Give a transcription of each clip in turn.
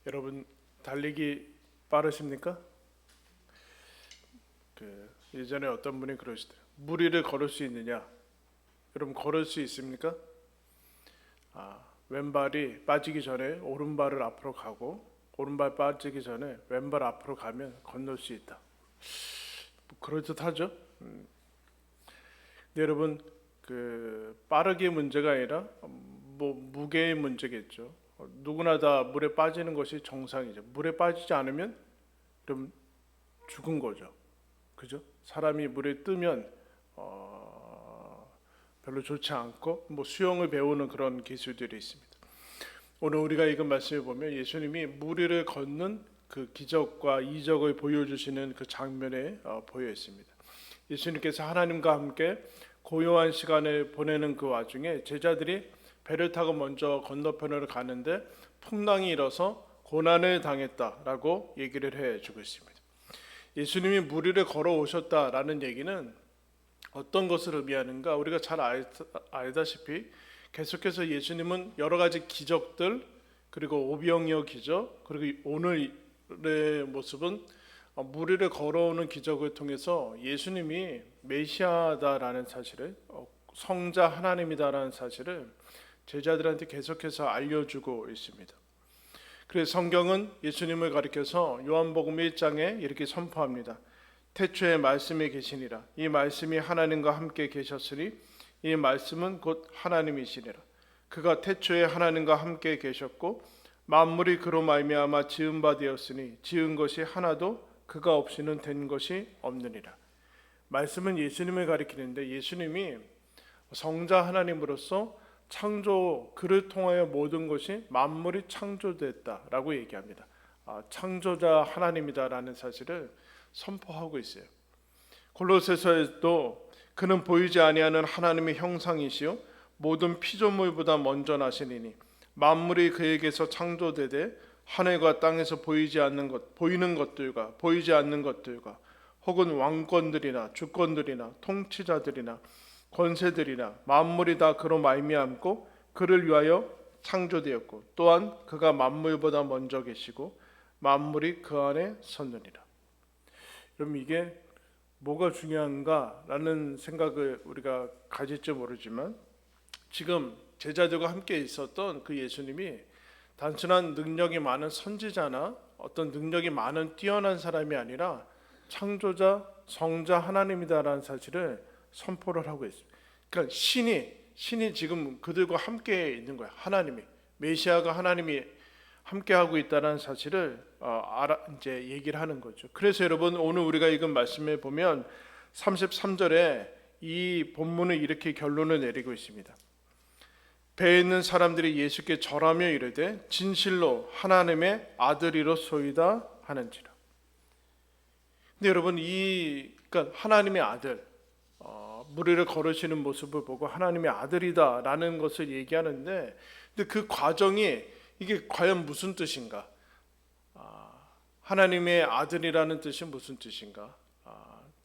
여러분 달리기 빠르십니까? 예전에 어떤 분이 그러시더라고요. 무리를 걸을 수 있느냐? 여러분 걸을 수 있습니까? 왼발이 빠지기 전에 오른발을 앞으로 가고 오른발 빠지기 전에 왼발 앞으로 가면 건널 수 있다. 그럴듯하죠? 근데 여러분 빠르게 문제가 아니라 무게의 문제겠죠. 누구나 다 물에 빠지는 것이 정상이죠. 물에 빠지지 않으면 그럼 죽은 거죠. 그죠? 사람이 물에 뜨면 별로 좋지 않고 수영을 배우는 그런 기술들이 있습니다. 오늘 우리가 읽은 말씀을 보면 예수님이 물 위를 걷는 그 기적과 이적을 보여주시는 그 장면에 보여 있습니다. 예수님께서 하나님과 함께 고요한 시간을 보내는 그 와중에 제자들이 배를 타고 먼저 건너편으로 가는데 풍랑이 일어서 고난을 당했다라고 얘기를 해주고 있습니다. 예수님이 물 위를 걸어오셨다라는 얘기는 어떤 것을 의미하는가? 우리가 잘 알다시피 계속해서 예수님은 여러 가지 기적들, 그리고 오병이어 기적, 그리고 오늘의 모습은 물 위를 걸어오는 기적을 통해서 예수님이 메시아다라는 사실을, 성자 하나님이다라는 사실을 제자들한테 계속해서 알려주고 있습니다. 그래서 성경은 예수님을 가리켜서 요한복음 1장에 이렇게 선포합니다. 태초에 말씀이 계시니라. 이 말씀이 하나님과 함께 계셨으니 이 말씀은 곧 하나님이시니라. 그가 태초에 하나님과 함께 계셨고 만물이 그로 말미암아 지은 바 되었으니 지은 것이 하나도 그가 없이는 된 것이 없느니라. 말씀은 예수님을 가리키는데 예수님이 성자 하나님으로서 창조, 그를 통하여 모든 것이 만물이 창조됐다라고 얘기합니다. 창조자 하나님이다라는 사실을 선포하고 있어요. 골로새서에도 그는 보이지 아니하는 하나님의 형상이시요 모든 피조물보다 먼저 나시니니 만물이 그에게서 창조되되 하늘과 땅에서 보이지 않는 것, 보이는 것들과 보이지 않는 것들과 혹은 왕권들이나 주권들이나 통치자들이나 권세들이나 만물이 다 그로 말미암고 그를 위하여 창조되었고 또한 그가 만물보다 먼저 계시고 만물이 그 안에 섰느니라. 그럼 이게 뭐가 중요한가라는 생각을 우리가 가질지 모르지만 지금 제자들과 함께 있었던 그 예수님이 단순한 능력이 많은 선지자나 어떤 능력이 많은 뛰어난 사람이 아니라 창조자, 성자 하나님이다라는 사실을 선포를 하고 있습니다. 그러니까 신이 지금 그들과 함께 있는 거예요. 하나님이, 메시아가 하나님이 함께 하고 있다는 사실을 이제 얘기를 하는 거죠. 그래서 여러분 오늘 우리가 읽은 말씀에 보면 33절에 이 본문을 이렇게 결론을 내리고 있습니다. 배에 있는 사람들이 예수께 절하며 이르되 진실로 하나님의 아들이로소이다 하는지라. 근데 여러분 그러니까 하나님의 아들, 물 위를 걸으시는 모습을 보고 하나님의 아들이다라는 것을 얘기하는데, 근데 그 과정이 이게 과연 무슨 뜻인가? 하나님의 아들이라는 뜻이 무슨 뜻인가?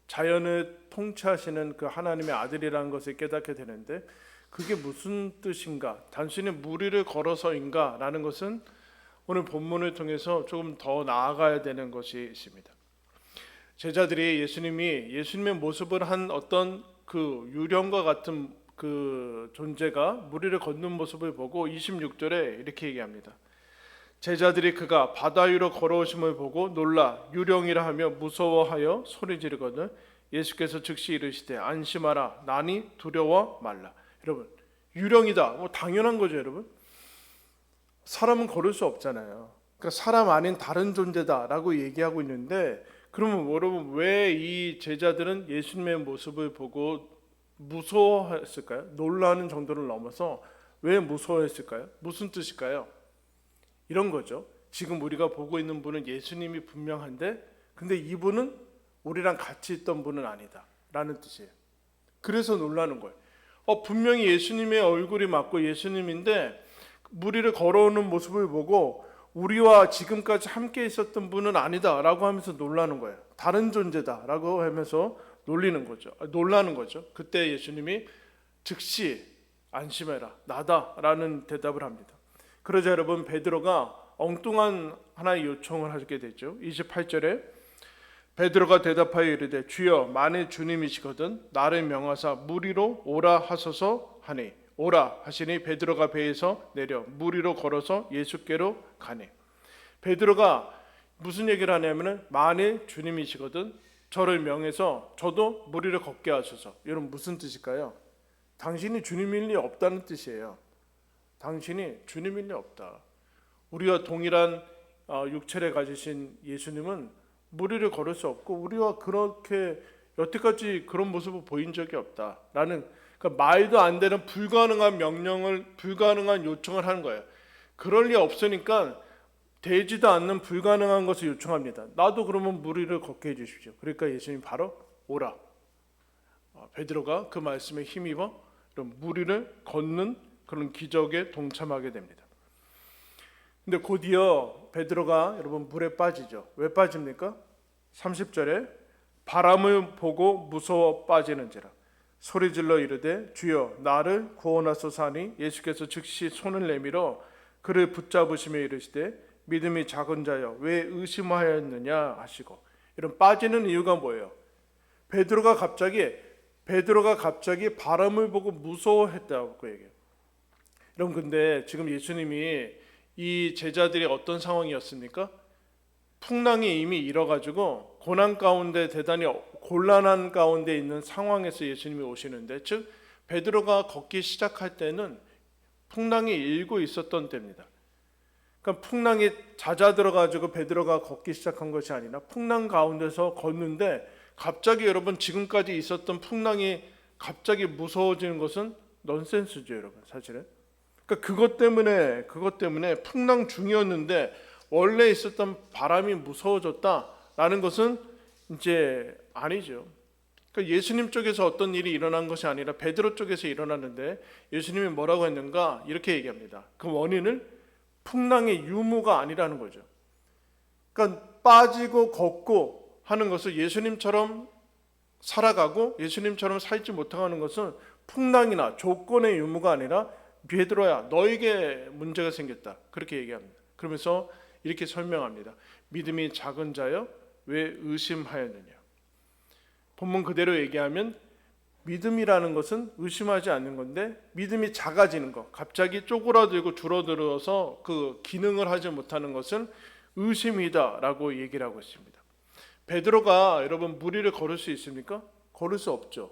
자연을 통치하시는 그 하나님의 아들이라는 것을 깨닫게 되는데 그게 무슨 뜻인가? 단순히 물 위를 걸어서인가? 라는 것은 오늘 본문을 통해서 조금 더 나아가야 되는 것이 있습니다. 제자들이 예수님의 모습을 한 어떤 그 유령과 같은 그 존재가 물 위를 걷는 모습을 보고 26절에 이렇게 얘기합니다. 제자들이 그가 바다 위로 걸어오심을 보고 놀라 유령이라 하며 무서워하여 소리 지르거든 예수께서 즉시 이르시되 안심하라 나니 두려워 말라. 여러분 유령이다 당연한 거죠. 여러분 사람은 걸을 수 없잖아요. 그러니까 사람 아닌 다른 존재다라고 얘기하고 있는데 그러면 여러분 왜 이 제자들은 예수님의 모습을 보고 무서워했을까요? 놀라는 정도를 넘어서 왜 무서워했을까요? 무슨 뜻일까요? 이런 거죠. 지금 우리가 보고 있는 분은 예수님이 분명한데 근데 이분은 우리랑 같이 있던 분은 아니다 라는 뜻이에요. 그래서 놀라는 거예요. 분명히 예수님의 얼굴이 맞고 예수님인데 물 위를 걸어오는 모습을 보고 우리와 지금까지 함께 있었던 분은 아니다 라고 하면서 놀라는 거예요. 다른 존재다 라고 하면서 놀라는 거죠. 그때 예수님이 즉시 안심해라 나다 라는 대답을 합니다. 그러자 여러분 베드로가 엉뚱한 하나의 요청을 하게 되죠. 28절에 베드로가 대답하여 이르되 주여 만일 주님이시거든 나를 명하사 물 위로 오라 하소서 하니 오라 하시니 베드로가 배에서 내려 물 위로 걸어서 예수께로 가니. 베드로가 무슨 얘기를 하냐면은 만일 주님이시거든 저를 명해서 저도 물 위로 걷게 하소서. 이런 무슨 뜻일까요? 당신이 주님일 리 없다는 뜻이에요. 당신이 주님일 리 없다. 우리와 동일한 육체를 가지신 예수님은 물 위를 걸을 수 없고 우리와 그렇게 여태까지 그런 모습을 보인 적이 없다라는, 그러니까 말도 안 되는 불가능한 명령을, 불가능한 요청을 하는 거예요. 그럴 리 없으니까 되지도 않는 불가능한 것을 요청합니다. 나도 그러면 물 위를 걷게 해주십시오. 그러니까 예수님 바로 오라. 베드로가 그 말씀에 힘입어 물 위를 걷는 그런 기적에 동참하게 됩니다. 근데 곧이어 베드로가 여러분 물에 빠지죠. 왜 빠집니까? 30절에 바람을 보고 무서워 빠지는지라 소리질러 이르되 주여 나를 구원하소서 하니 예수께서 즉시 손을 내밀어 그를 붙잡으시며 이르시되 믿음이 작은 자여 왜 의심하였느냐 하시고. 이런 빠지는 이유가 뭐예요? 베드로가 갑자기 바람을 보고 무서워했다고 얘기해요. 여러분 근데 지금 예수님이 이 제자들이 어떤 상황이었습니까? 풍랑이 이미 일어가지고 고난 가운데 대단히 곤란한 가운데 있는 상황에서 예수님이 오시는데, 즉 베드로가 걷기 시작할 때는 풍랑이 일고 있었던 때입니다. 그러니까 풍랑이 잦아들어가지고 베드로가 걷기 시작한 것이 아니라 풍랑 가운데서 걷는데 갑자기 여러분 지금까지 있었던 풍랑이 갑자기 무서워지는 것은 넌센스죠, 여러분. 사실은. 그러니까 그것 때문에 풍랑 중이었는데 원래 있었던 바람이 무서워졌다라는 것은 이제 아니죠. 그러니까 예수님 쪽에서 어떤 일이 일어난 것이 아니라 베드로 쪽에서 일어났는데 예수님이 뭐라고 했는가? 이렇게 얘기합니다. 그 원인은 풍랑의 유무가 아니라는 거죠. 그러니까 빠지고 걷고 하는 것을 예수님처럼 살아가고 예수님처럼 살지 못하는 것은 풍랑이나 조건의 유무가 아니라 베드로야 너에게 문제가 생겼다. 그렇게 얘기합니다. 그러면서 이렇게 설명합니다. 믿음이 작은 자여 왜 의심하였느냐. 본문 그대로 얘기하면 믿음이라는 것은 의심하지 않는 건데 믿음이 작아지는 것, 갑자기 쪼그라들고 줄어들어서 그 기능을 하지 못하는 것은 의심이다라고 얘기를 하고 있습니다. 베드로가 여러분 물 위를 걸을 수 있습니까? 걸을 수 없죠.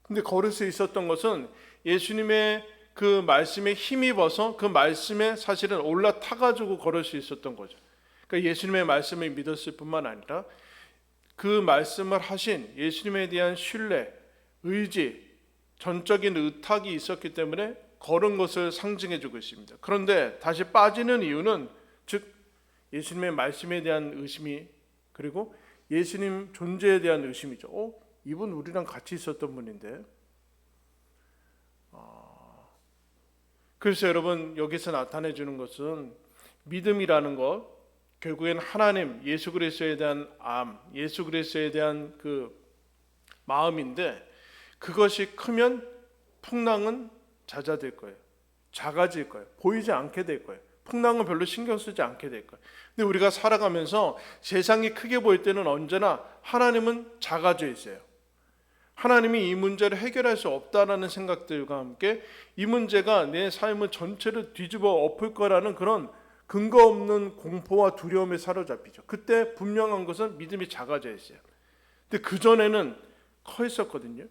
근데 걸을 수 있었던 것은 예수님의 그 말씀에 힘입어서 그 말씀에 사실은 올라타가지고 걸을 수 있었던 거죠. 그러니까 예수님의 말씀을 믿었을 뿐만 아니라 그 말씀을 하신 예수님에 대한 신뢰, 의지, 전적인 의탁이 있었기 때문에 걸은 것을 상징해주고 있습니다. 그런데 다시 빠지는 이유는 즉 예수님의 말씀에 대한 의심이, 그리고 예수님 존재에 대한 의심이죠. 이분 우리랑 같이 있었던 분인데. 그래서 여러분 여기서 나타내 주는 것은 믿음이라는 것, 결국엔 하나님, 예수 그리스도에 대한 예수 그리스도에 대한 그 마음인데, 그것이 크면 풍랑은 잦아들 거예요. 작아질 거예요. 보이지 않게 될 거예요. 풍랑은 별로 신경 쓰지 않게 될 거예요. 근데 우리가 살아가면서 세상이 크게 보일 때는 언제나 하나님은 작아져 있어요. 하나님이 이 문제를 해결할 수 없다라는 생각들과 함께 이 문제가 내 삶을 전체를 뒤집어 엎을 거라는 그런 근거 없는 공포와 두려움에 사로잡히죠. 그때 분명한 것은 믿음이 작아져 있어요. 근데 그전에는 커 있었거든요.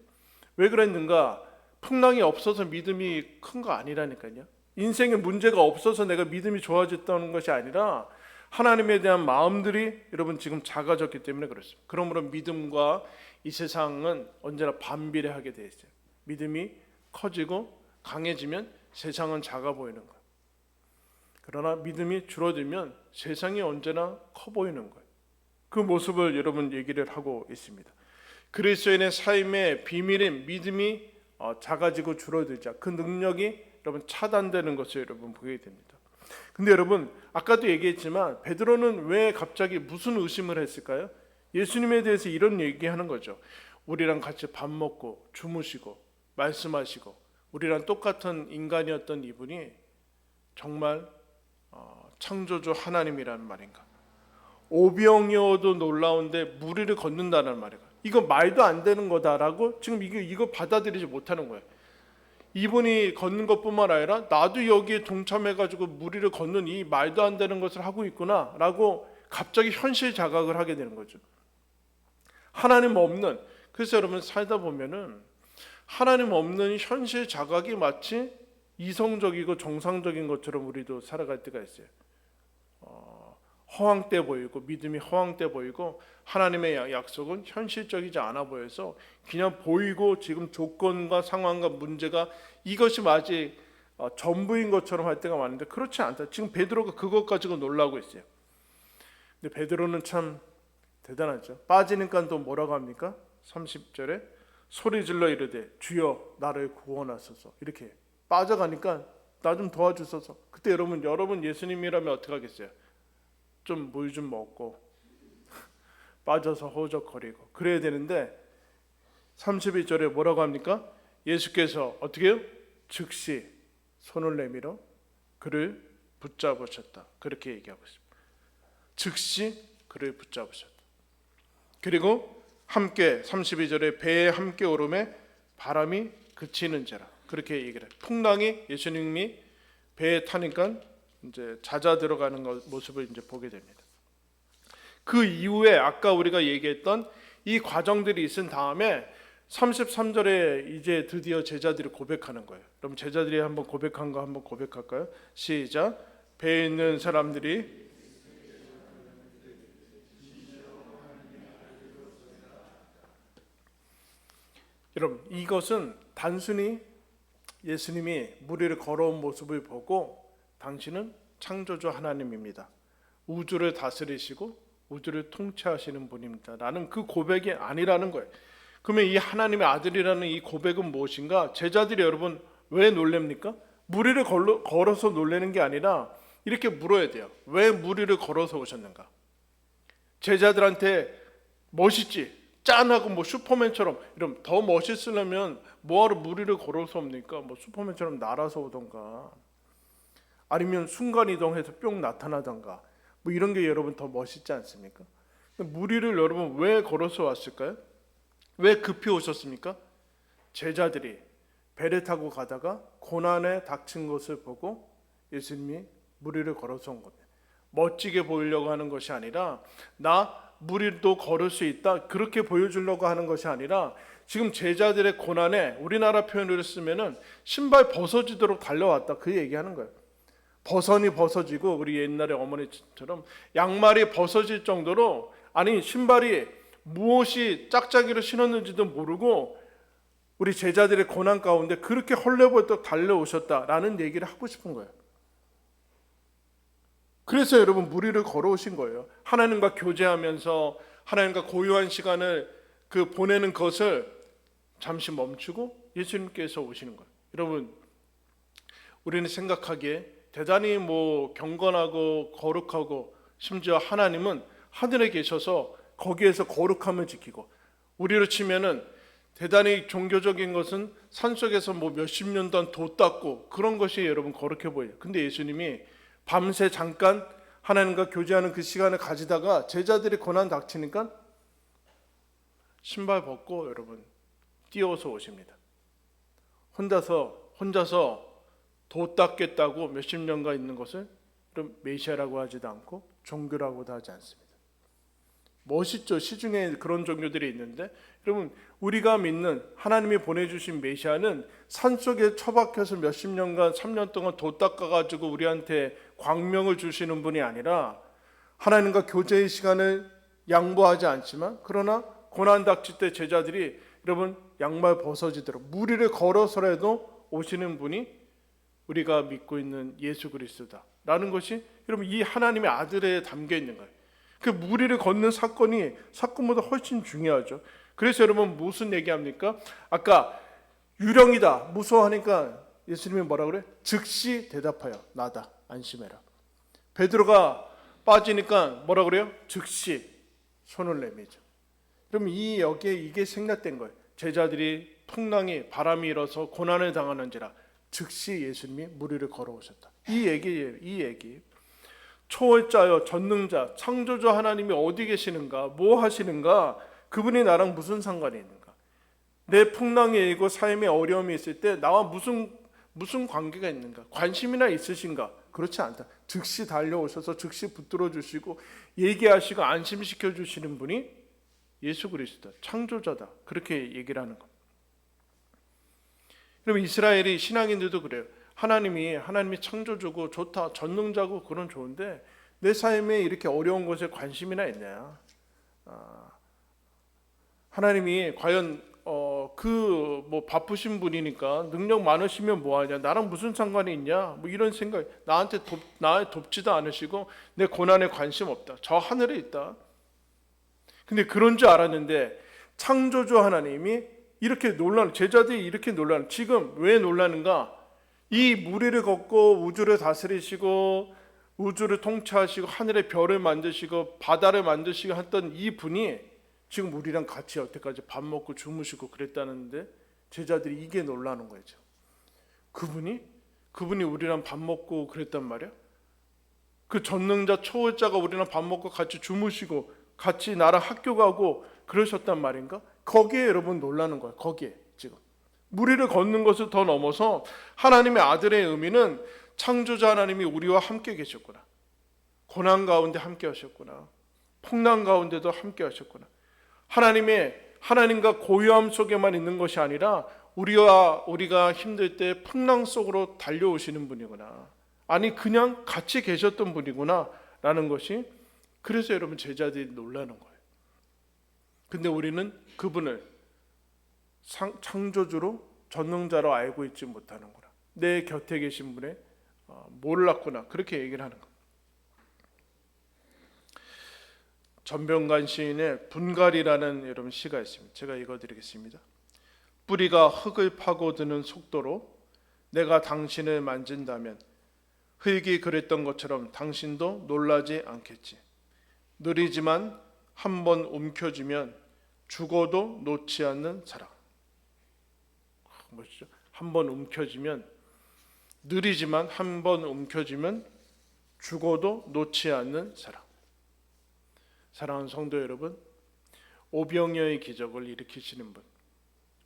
왜 그랬는가? 풍랑이 없어서 믿음이 큰 거 아니라니까요. 인생에 문제가 없어서 내가 믿음이 좋아졌다는 것이 아니라 하나님에 대한 마음들이 여러분 지금 작아졌기 때문에 그렇습니다. 그러므로 믿음과 이 세상은 언제나 반비례하게 되어 있어요. 믿음이 커지고 강해지면 세상은 작아 보이는 거예요. 그러나 믿음이 줄어들면 세상이 언제나 커 보이는 거예요. 그 모습을 여러분 얘기를 하고 있습니다. 그리스도인의 삶의 비밀인 믿음이 작아지고 줄어들자 그 능력이 여러분 차단되는 것을 여러분 보게 됩니다. 근데 여러분 아까도 얘기했지만 베드로는 왜 갑자기 무슨 의심을 했을까요? 예수님에 대해서 이런 얘기하는 거죠. 우리랑 같이 밥 먹고 주무시고 말씀하시고 우리랑 똑같은 인간이었던 이분이 정말 창조주 하나님이라는 말인가? 오병이어도 놀라운데 물 위를 걷는다는 말인가? 이거 말도 안 되는 거다라고 지금 이거 받아들이지 못하는 거예요. 이분이 걷는 것뿐만 아니라 나도 여기에 동참해가지고 물 위를 걷는 이 말도 안 되는 것을 하고 있구나라고 갑자기 현실 자각을 하게 되는 거죠. 하나님 없는, 그래서 여러분 살다 보면은 하나님 없는 현실 자각이 마치 이성적이고 정상적인 것처럼 우리도 살아갈 때가 있어요. 허황돼 보이고 믿음이 허황돼 보이고 하나님의 약속은 현실적이지 않아 보여서 그냥 보이고 지금 조건과 상황과 문제가 이것이 마치 전부인 것처럼 할 때가 많은데 그렇지 않다. 지금 베드로가 그것 가지고 놀라고 있어요. 근데 베드로는 참 대단하죠. 빠지니까 또 뭐라고 합니까? 30절에 소리질러 이르되 주여 나를 구원하소서. 이렇게 빠져가니까 나 좀 도와주소서. 그때 여러분 예수님이라면 어떻게 하겠어요? 좀 물 좀 먹고 빠져서 허우적거리고 그래야 되는데 31절에 뭐라고 합니까? 예수께서 어떻게 해요? 즉시 손을 내밀어 그를 붙잡으셨다. 그렇게 얘기하고 있습니다. 즉시 그를 붙잡으셨다. 그리고 함께 32절에 배에 함께 오름에 바람이 그치는지라 그렇게 얘기를 해요. 풍랑이 예수님이 배에 타니까 이제 잦아 들어가는 모습을 이제 보게 됩니다. 그 이후에 아까 우리가 얘기했던 이 과정들이 있은 다음에 33절에 이제 드디어 제자들이 고백하는 거예요. 그럼 제자들이 한번 고백한 거 한번 고백할까요? 시작. 배에 있는 사람들이 여러분 이것은 단순히 예수님이 물 위를 걸어온 모습을 보고 당신은 창조주 하나님입니다. 우주를 다스리시고 우주를 통치하시는 분입니다. 라는 그 고백이 아니라는 거예요. 그러면 이 하나님의 아들이라는 이 고백은 무엇인가? 제자들이 여러분 왜 놀랍니까? 물 위를 걸어서 놀라는 게 아니라 이렇게 물어야 돼요. 왜 물 위를 걸어서 오셨는가? 제자들한테 멋있지? 짠하고 뭐 슈퍼맨처럼 이러면 더 멋있으려면 뭐하러 물 위를 걸어서 옵니까? 뭐 슈퍼맨처럼 날아서 오던가 아니면 순간이동해서 뿅 나타나던가 뭐 이런 게 여러분 더 멋있지 않습니까? 물 위를 여러분 왜 걸어서 왔을까요? 왜 급히 오셨습니까? 제자들이 배를 타고 가다가 고난에 닥친 것을 보고 예수님이 물 위를 걸어서 온 겁니다. 멋지게 보이려고 하는 것이 아니라 나 물 위도 걸을 수 있다 그렇게 보여주려고 하는 것이 아니라 지금 제자들의 고난에 우리나라 표현으로 쓰면은 신발 벗어지도록 달려왔다 그 얘기하는 거예요. 버선이 벗어지고 우리 옛날에 어머니처럼 양말이 벗어질 정도로 아니 신발이 무엇이 짝짝이로 신었는지도 모르고 우리 제자들의 고난 가운데 그렇게 헐레벌떡 달려오셨다라는 얘기를 하고 싶은 거예요. 그래서 여러분 물 위를 걸어오신 거예요. 하나님과 교제하면서 하나님과 고요한 시간을 보내는 것을 잠시 멈추고 예수님께서 오시는 거예요. 여러분 우리는 생각하기에 대단히 경건하고 거룩하고 심지어 하나님은 하늘에 계셔서 거기에서 거룩함을 지키고 우리로 치면은 대단히 종교적인 것은 산속에서 몇십 년 동안 도 닦고 그런 것이 여러분 거룩해 보여요. 근데 예수님이 밤새 잠깐 하나님과 교제하는 그 시간을 가지다가 제자들이 고난 닥치니까 신발 벗고 여러분 뛰어서 오십니다. 혼자서 도 닦겠다고 몇십 년간 있는 것을 그럼 메시아라고 하지도 않고 종교라고도 하지 않습니다. 멋있죠. 시중에 그런 종교들이 있는데 여러분 우리가 믿는 하나님이 보내주신 메시아는 산속에 처박혀서 몇십 년간 3년 동안 도 닦아가지고 우리한테 광명을 주시는 분이 아니라 하나님과 교제의 시간을 양보하지 않지만 그러나 고난 닥칠 때 제자들이 여러분 양말 벗어지도록 물 위를 걸어서라도 오시는 분이 우리가 믿고 있는 예수 그리스도다라는 것이 여러분 이 하나님의 아들에 담겨 있는 거예요. 그 물 위를 걷는 사건이 사건보다 훨씬 중요하죠. 그래서 여러분 무슨 얘기합니까? 아까 유령이다 무서워하니까 예수님이 뭐라 그래? 즉시 대답하여 나다 안심해라. 베드로가 빠지니까 뭐라 그래요? 즉시 손을 내밀죠. 그럼 여기에 이게 생략된 거예요. 제자들이 풍랑이 바람이 일어서 고난을 당하는지라 즉시 예수님이 물 위를 걸어오셨다. 이 얘기예요. 이 얘기. 초월자여 전능자 창조주 하나님이 어디 계시는가, 뭐 하시는가, 그분이 나랑 무슨 상관이 있는가, 내 풍랑이 일고 삶의 어려움이 있을 때 나와 무슨 관계가 있는가, 관심이나 있으신가? 그렇지 않다. 즉시 달려오셔서 즉시 붙들어 주시고 얘기하시고 안심시켜 주시는 분이 예수 그리스도다, 창조자다, 그렇게 얘기를 하는 겁니다. 그럼 이스라엘이 신앙인들도 그래요. 하나님이 창조주고 좋다, 전능자고, 그런 좋은데 내 삶에 이렇게 어려운 것에 관심이나 있냐? 하나님이 과연 뭐 바쁘신 분이니까 능력 많으시면 뭐하냐, 나랑 무슨 상관이 있냐, 뭐 이런 생각, 나를 돕지도 않으시고 내 고난에 관심 없다, 저 하늘에 있다. 근데 그런 줄 알았는데 창조주 하나님이 이렇게 제자들이 이렇게 놀라는, 지금 왜 놀라는가? 이 무리를 걷고 우주를 다스리시고 우주를 통치하시고 하늘의 별을 만드시고 바다를 만드시고 했던 이 분이 지금 우리랑 같이 여태까지 밥 먹고 주무시고 그랬다는데 제자들이 이게 놀라는 거죠. 그분이 우리랑 밥 먹고 그랬단 말이야? 그 전능자 초월자가 우리랑 밥 먹고 같이 주무시고 같이 나랑 학교 가고 그러셨단 말인가? 거기에 여러분 놀라는 거야. 거기에 지금 무리를 걷는 것을 더 넘어서 하나님의 아들의 의미는 창조자 하나님이 우리와 함께 계셨구나, 고난 가운데 함께 하셨구나, 풍랑 가운데도 함께 하셨구나, 하나님과 고요함 속에만 있는 것이 아니라 우리가 힘들 때 풍랑 속으로 달려오시는 분이구나, 아니 그냥 같이 계셨던 분이구나 라는 것이, 그래서 여러분 제자들이 놀라는 거예요. 근데 우리는 그분을 창조주로 전능자로 알고 있지 못하는구나, 내 곁에 계신 분의 몰랐구나, 그렇게 얘기를 하는 겁니다. 전병관 시인의 분갈이라는 여러분 시가 있습니다. 제가 읽어드리겠습니다. 뿌리가 흙을 파고드는 속도로 내가 당신을 만진다면 흙이 그랬던 것처럼 당신도 놀라지 않겠지. 느리지만 한번 움켜쥐면 죽어도 놓지 않는 사랑. 멋있죠? 한번 움켜쥐면, 느리지만 한번 움켜쥐면 죽어도 놓지 않는 사랑. 사랑하는 성도 여러분, 오병이어의 기적을 일으키시는 분,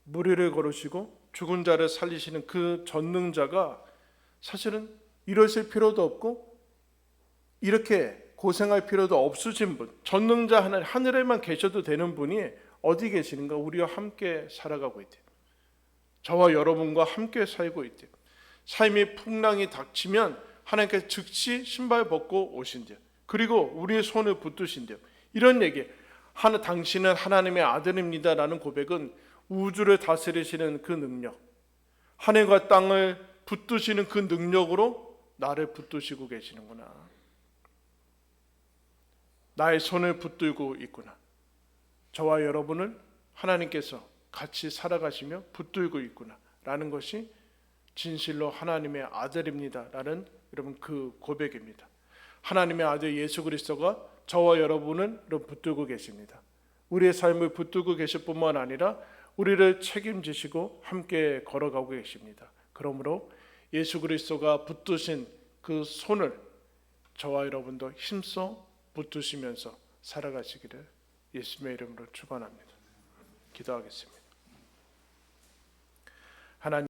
무리를 걸으시고 죽은 자를 살리시는 그 전능자가 사실은 이러실 필요도 없고 이렇게 고생할 필요도 없으신 분, 전능자 하늘에만 계셔도 되는 분이 어디 계시는가? 우리와 함께 살아가고 있대요. 저와 여러분과 함께 살고 있대요. 삶의 풍랑이 닥치면 하나님께서 즉시 신발 벗고 오신대요. 그리고 우리의 손을 붙드신대요. 이런 얘기, 당신은 하나님의 아들입니다라는 고백은 우주를 다스리시는 그 능력, 하늘과 땅을 붙드시는 그 능력으로 나를 붙드시고 계시는구나, 나의 손을 붙들고 있구나, 저와 여러분을 하나님께서 같이 살아가시며 붙들고 있구나 라는 것이 진실로 하나님의 아들입니다 라는 여러분 그 고백입니다. 하나님의 아들 예수 그리스도가 저와 여러분을 붙들고 계십니다. 우리의 삶을 붙들고 계실 뿐만 아니라 우리를 책임지시고 함께 걸어가고 계십니다. 그러므로 예수 그리스도가 붙드신 그 손을 저와 여러분도 힘써 붙드시면서 살아가시기를 예수님의 이름으로 축원합니다. 기도하겠습니다. 하나님